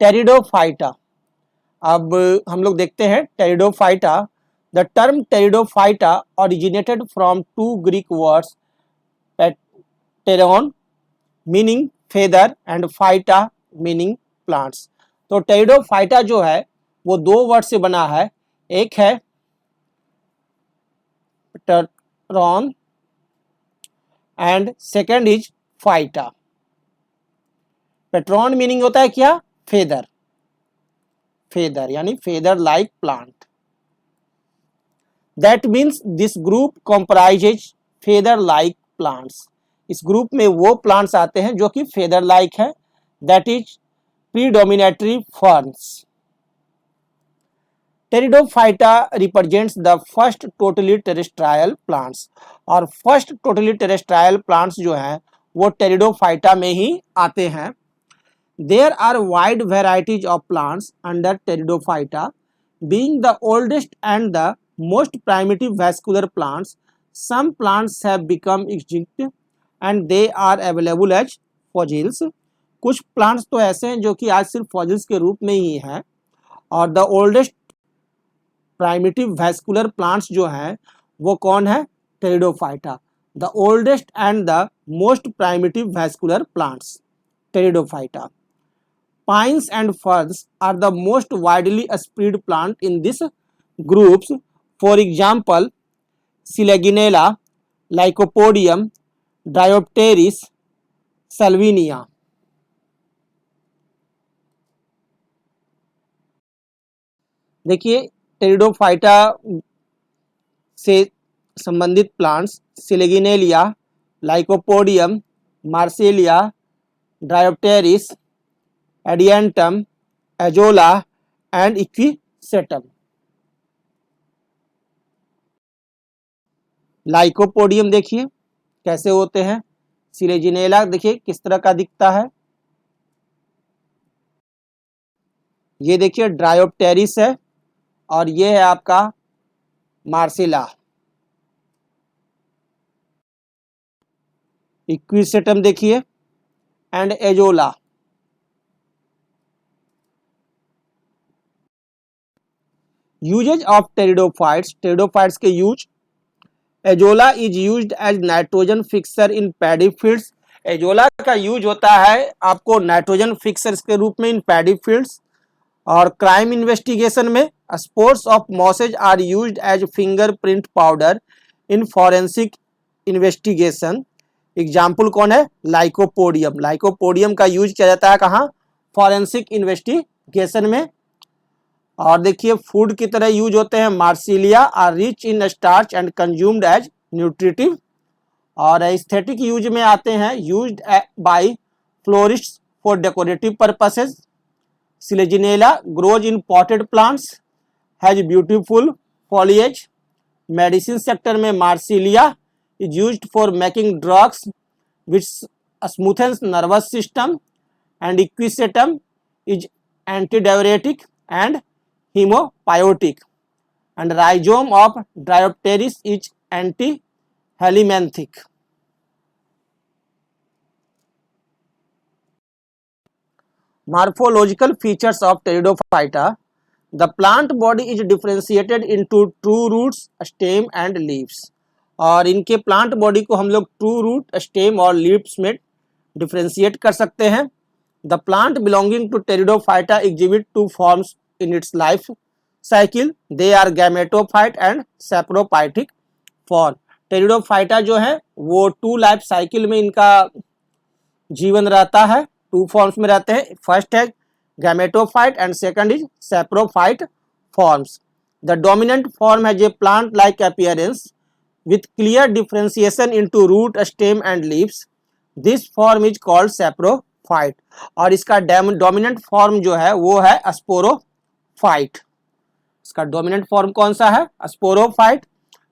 Pteridophyta. अब हम लोग देखते हैं Pteridophyta. The term Pteridophyta originated from two Greek words pteron meaning feather and phyta meaning plants. तो टेरिडोफाइटा जो है वो दो वर्ड से बना है, एक है pteron and second is phyta. Pteron meaning होता है क्या, फेदर, फेदर यानी feather like plant. That means this group comprises feather like plants. इस ग्रुप में वो प्लांट्स आते हैं जो कि फेदर लाइक है, that is predominantly ferns. Pteridophyta represents the first totally terrestrial plants, और फर्स्ट टोटली टेरेस्ट्रायल प्लांट्स जो हैं वो टेरिडोफाइटा में ही आते हैं। There are wide varieties of plants under Pteridophyta. Being the oldest and the most primitive vascular plants, some plants have become extinct and they are available as fossils. कुछ plants तो ऐसे हैं जो कि आज सिर्फ fossils के रूप में ही हैं, और the oldest primitive vascular plants जो हैं वो कौन है, Pteridophyta. The oldest and the most primitive vascular plants, Pteridophyta. Pines and firs are the most widely spread plant in this groups. For example, Selaginella, Lycopodium, Diopteris, Salvinia. देखिए Pteridophyta से संबंधित plants Selaginella, Lycopodium, Marsilea, Dryopteris, Adiantum, Azolla and Equisetum. Lycopodium देखिए कैसे होते हैं, Selaginella देखिए किस तरह का दिखता है, ये देखिए ड्रायोप्टेरिस है, और ये है आपका मार्सेला। इक्विसेटम देखिए and Azolla. Uses of pteridophytes, pteridophytes के use. Azolla is used as nitrogen fixer in paddy fields. Azolla का यूज होता है आपको नाइट्रोजन फिक्सर्स के रूप में इन पैडी फील्ड्स। और क्राइम इन्वेस्टिगेशन में spores of mosses are used as fingerprint powder in forensic investigation. Example कौन है, लाइकोपोडियम। लाइकोपोडियम का यूज किया जाता है कहाँ, फॉरेंसिक इन्वेस्टिगेशन में। और देखिए फूड की तरह यूज होते हैं, Marsilea are rich in starch and consumed as nutritive. और एस्थेटिक यूज में आते हैं, used by florists for decorative purposes. Selaginella grows in potted plants, has beautiful foliage. Medicine sector में Marsilea is used for making drugs which smoothens nervous system. And Equisetum is antidiarrhoeic and haemopoietic. and rhizome of Diopteris is anti-helminthic. Morphological features of Pteridophyta. The plant body is differentiated into true roots, stem and leaves. और इनके plant body को हम लोग true root, stem और leaves में differentiate कर सकते हैं। The plant belonging to Pteridophyta exhibit two forms in its life cycle, they are gametophyte and saprophytic form. Pteridophyta जो है वो टू लाइफ साइकिल में इनका जीवन रहता है, टू फॉर्म्स में रहते हैं। फर्स्ट है gametophyte and second is saprophyte forms. The dominant form has a plant like appearance with clear differentiation into root, stem and leaves. This form is called saprophyte. और इसका डोमिनेंट फॉर्म जो है वो है स्पोरोफाइट। इसका dominant form कौन सा है, sporophyte,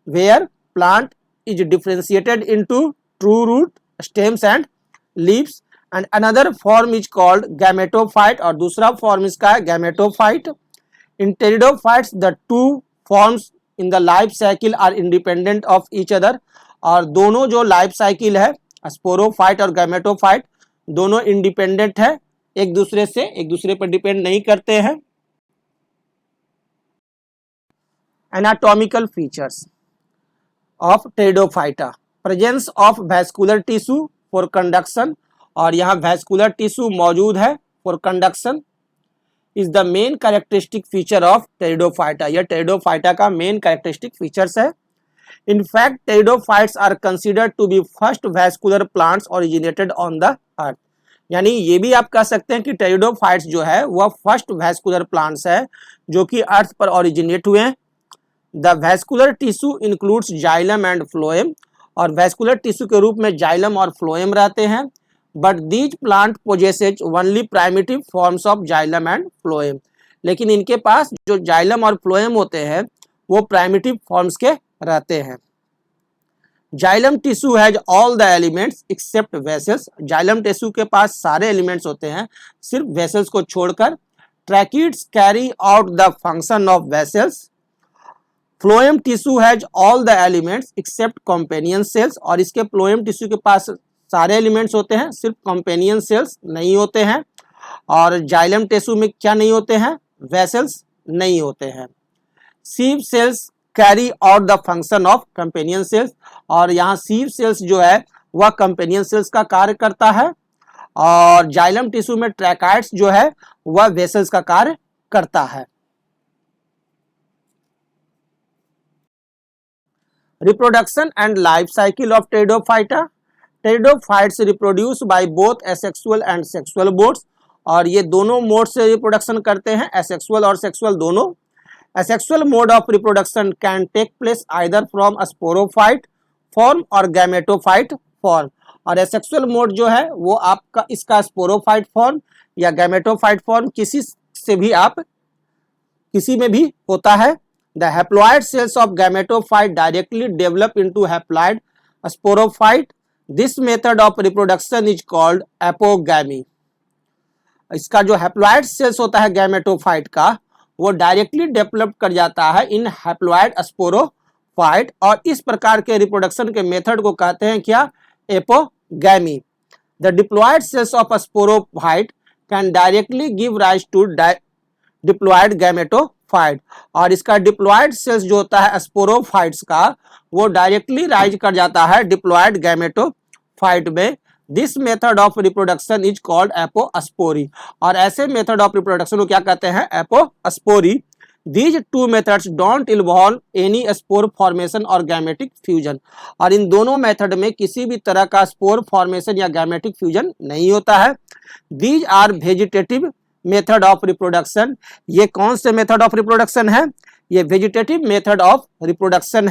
where plant is differentiated into true root, stems and leaves. And another form is called gametophyte और दूसरा फॉर्म इसका है gametophyte. In pteridophytes the two forms in the life cycle are independent of each other. और दोनों जो life cycle है sporophyte और gametophyte दोनों इंडिपेंडेंट है एक दूसरे पर डिपेंड नहीं करते हैं। Anatomical features of Pteridophyta, presence of vascular tissue for conduction, और यहाँ वैस्कुलर टिश्यू मौजूद है for conduction, is the main characteristic feature of Pteridophyta. यह टेरिडोफाइटा का मेन कैरेक्टरिस्टिक फीचर्स है। In fact, pteridophytes are considered to be first vascular plants originated on the earth। यानी ये भी आप कह सकते हैं कि टेरिडोफाइट्स जो है वह फर्स्ट वैस्कुलर प्लांट्स है जो कि अर्थ पर ओरिजिनेट हुए हैं। The vascular tissue includes xylem and phloem, और वैस्कुलर टिश्यू के रूप में जाइलम और फ्लोएम रहते हैं। But these plant possesses only primitive forms of xylem and phloem, लेकिन इनके पास जो जाइलम और फ्लोएम होते हैं वो प्राइमिटिव फॉर्म्स के रहते हैं। Xylem tissue has all the elements except vessels, xylem tissue के पास सारे एलिमेंट्स होते हैं सिर्फ वेसल्स को छोड़कर। Tracheids carry out the function of vessels. Phloem tissue has all the elements except companion cells, और इसके फ्लोएम टिश्यू के पास सारे एलिमेंट्स होते हैं सिर्फ कंपेनियन सेल्स नहीं होते हैं। और जाइलम टिश्यू में क्या नहीं होते हैं? वेसल्स नहीं होते हैं। Sieve cells carry out the function of companion cells, और यहाँ सीव सेल्स जो है वह कंपेनियन सेल्स का कार्य करता है, और जाइलम टिश्यू में ट्रैकाइड्स जो है वह वेसल्स का कार्य करता है। Reproduction and life cycle of pteridophyta, pteridophytes reproduce by both asexual and sexual modes, और ये दोनों मोड से रिप्रोडक्शन करते हैं, एसेक्सुअल और सेक्सुअल दोनों। Asexual mode of reproduction can take place either from a sporophyte form or gametophyte form, और asexual mode जो है वो आपका इसका sporophyte form या gametophyte form किसी से भी आप किसी में भी होता है। The haploid cells of gametophyte directly develop into haploid sporophyte. This method of reproduction is called apogamy। इसका जो हैप्लॉइड सेल्स होता है गैमेटोफाइट का वो डायरेक्टली डेवलप कर जाता है इन हैप्लॉइड स्पोरोफाइट, और इस प्रकार के रिप्रोडक्शन के मेथड को कहते हैं क्या? Apogamy. The diploid cells of sporophyte can directly give rise to diploid gametophyte, और इसका डिप्लॉइड सेल्स जो होता है स्पोरोफाइट्स का वो डायरेक्टली राइज कर जाता है डिप्लॉइड गैमेटोफाइट में। This method of reproduction is called apospory, और ऐसे मेथड ऑफ रिप्रोडक्शन को क्या कहते हैं? Apospory. These two methods don't involve any spore formation और गैमेटिक फ्यूजन, और इन दोनों मेथड में किसी भी तरह का स्पोर फॉर्मेशन या गैमेटिक फ्यूजन नहीं होता है। These are vegetative method of reproduction. ये कौन से मेथड ऑफ रिप्रोडक्शन है? ये वेजिटेटिव मेथड ऑफ रिप्रोडक्शन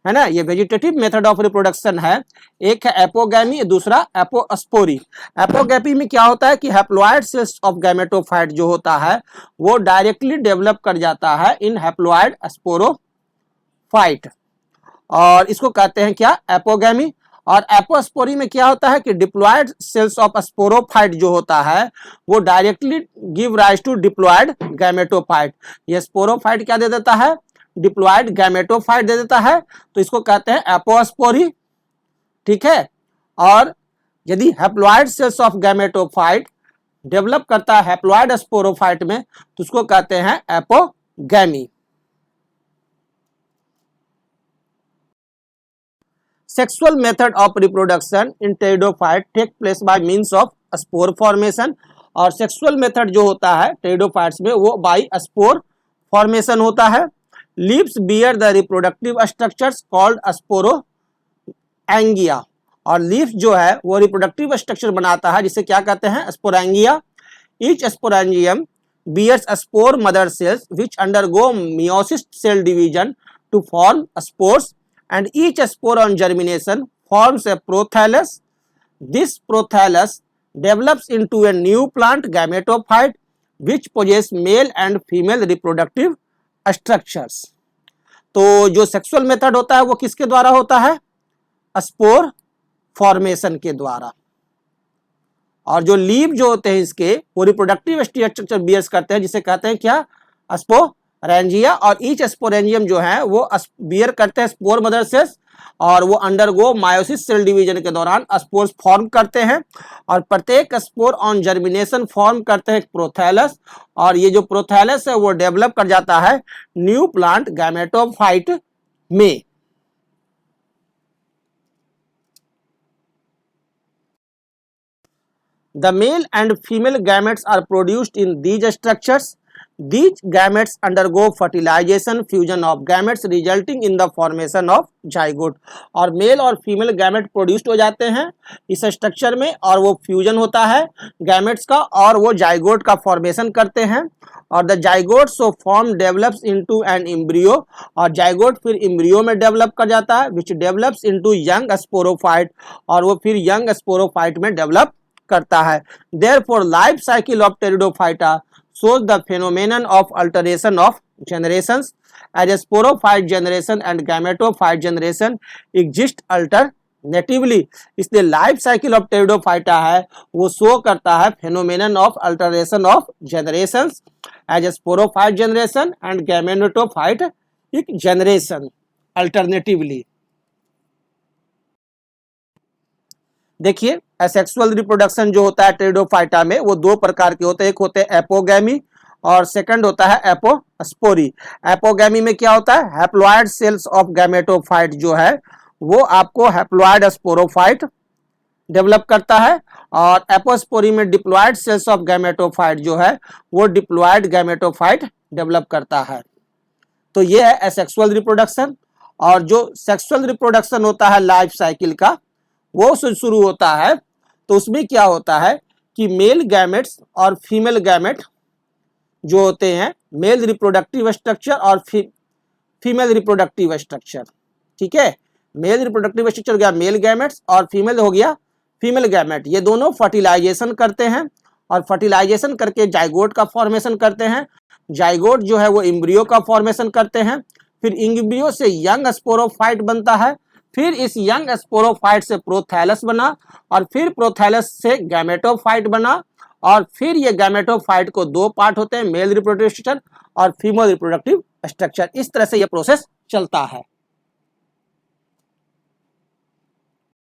है ना, ये वेजिटेटिव मेथड ऑफ रिप्रोडक्शन है। एक है एपोगैमी, दूसरा एपोस्पोरी। एपोगैमी में क्या होता है कि हैप्लॉइड सेल्स ऑफ गैमेटोफाइट जो होता है वो डायरेक्टली डेवलप कर जाता है इन हैप्लॉइड स्पोरोफाइट, और इसको कहते हैं क्या? एपोगैमी। और एपोस्पोरी में क्या होता है कि डिप्लॉइड सेल्स ऑफ स्पोरोफाइट जो होता है वो directly give rise to diploid gametophyte. ये स्पोरोफाइट क्या दे देता है? डिप्लॉइड गैमेटोफाइट दे देता है, तो इसको कहते हैं एपोस्पोरी। ठीक है, और यदि haploid cells of gametophyte develop करता है हैप्लॉइड स्पोरोफाइट में तो उसको कहते हैं apogamy. Sexual method of reproduction in pteridophyte take place by means of spore formation, और सेक्सुअल मेथड जो होता है टेरिडोफाइट्स में वो बाय स्पोर फॉर्मेशन होता है। Leaves bear the reproductive structures called sporangia, और लीफ जो है वो रिप्रोडक्टिव स्ट्रक्चर बनाता है जिसे क्या कहते हैं? Sporangia. Each sporangium bears spore mother cells which undergo meiosis cell division to form spores, and each spore on germination forms a prothallus. This prothallus develops into a new plant gametophyte which possess male and female reproductive structures। तो जो sexual method होता है वो किसके द्वारा होता है? Spore formation के द्वारा, और जो लीव जो होते हैं इसके वो रिप्रोडक्टिव स्ट्रक्चर बियर्स करते हैं जिसे कहते हैं क्या? स्पोरेंजिया। और ईच स्पोरेंजियम जो है वो बियर करते हैं स्पोर मदर सेल्स और वो अंडरगो मायोसिस सेल डिवीजन के दौरान स्पोर्स फॉर्म करते हैं और प्रत्येक स्पोर ऑन जर्मिनेशन फॉर्म करते हैं प्रोथैलस, और ये जो प्रोथैलस है वो डेवलप कर जाता है न्यू प्लांट गैमेटोफाइट में। The male and female gametes are produced in these structures. These gametes undergo fertilization, fusion of gametes resulting in the formation of zygote. और मेल और फीमेल गैमेट प्रोड्यूस्ड हो जाते हैं इस स्ट्रक्चर में और वो फ्यूजन होता है गैमेट्स का और वो जाइगोट का फॉर्मेशन करते हैं और the zygote so form develops into an embryo, और जाइगोट फिर एम्ब्रियो में डेवलप कर जाता है which develops into young sporophyte, और वो फिर यंग स्पोरोफाइट में डेवलप करता है। Therefore, life cycle of Pteridophyta shows the phenomenon of alteration of generations as a sporophyte generation and gametophyte generation exist alternatively। इसलिए लाइफ साइकिल ऑफ टेरिडोफाइटा है वो show करता है phenomenon of alteration of generations as a sporophyte generation and gametophyte generation alternatively। देखिए asexual reproduction जो होता है pteridophyta में वो दो प्रकार के होते हैं, एक होते हैं एपोगैमी और सेकंड होता है एपोस्पोरी। एपोगैमी में क्या होता है, हैप्लॉइड सेल्स ऑफ गैमेटोफाइट जो है वो आपको हैप्लॉइड स्पोरोफाइट डेवलप करता है और एपोस्पोरी में डिप्लॉइड सेल्स ऑफ गैमेटोफाइट जो है वो डिप्लॉइड गैमेटोफाइट डेवलप करता है। तो ये है एसेक्सुअल रिप्रोडक्शन। और जो सेक्सुअल रिप्रोडक्शन होता है लाइफ साइकिल का वो शुरू होता है तो उसमें क्या होता है कि मेल गैमेट्स और फीमेल गैमेट जो होते हैं, मेल रिप्रोडक्टिव स्ट्रक्चर और फीमेल रिप्रोडक्टिव स्ट्रक्चर, ठीक है, मेल रिप्रोडक्टिव स्ट्रक्चर हो गया मेल गैमेट्स और फीमेल हो गया फीमेल गैमेट, ये दोनों फर्टिलाइजेशन करते हैं और फर्टिलाइजेशन करके जाइगोट का फॉर्मेशन करते हैं। जाइगोट जो है वो एम्ब्रियो का फॉर्मेशन करते हैं, फिर एम्ब्रियो से यंग स्पोरोफाइट बनता है, फिर इस यंग स्पोरोफाइट से प्रोथैलस बना और फिर प्रोथैलस से गैमेटोफाइट बना और फिर ये गैमेटोफाइट को दो पार्ट होते हैं, मेल रिप्रोडक्टिव स्ट्रक्चर और फीमेल रिप्रोडक्टिव स्ट्रक्चर। इस तरह से ये प्रोसेस चलता है।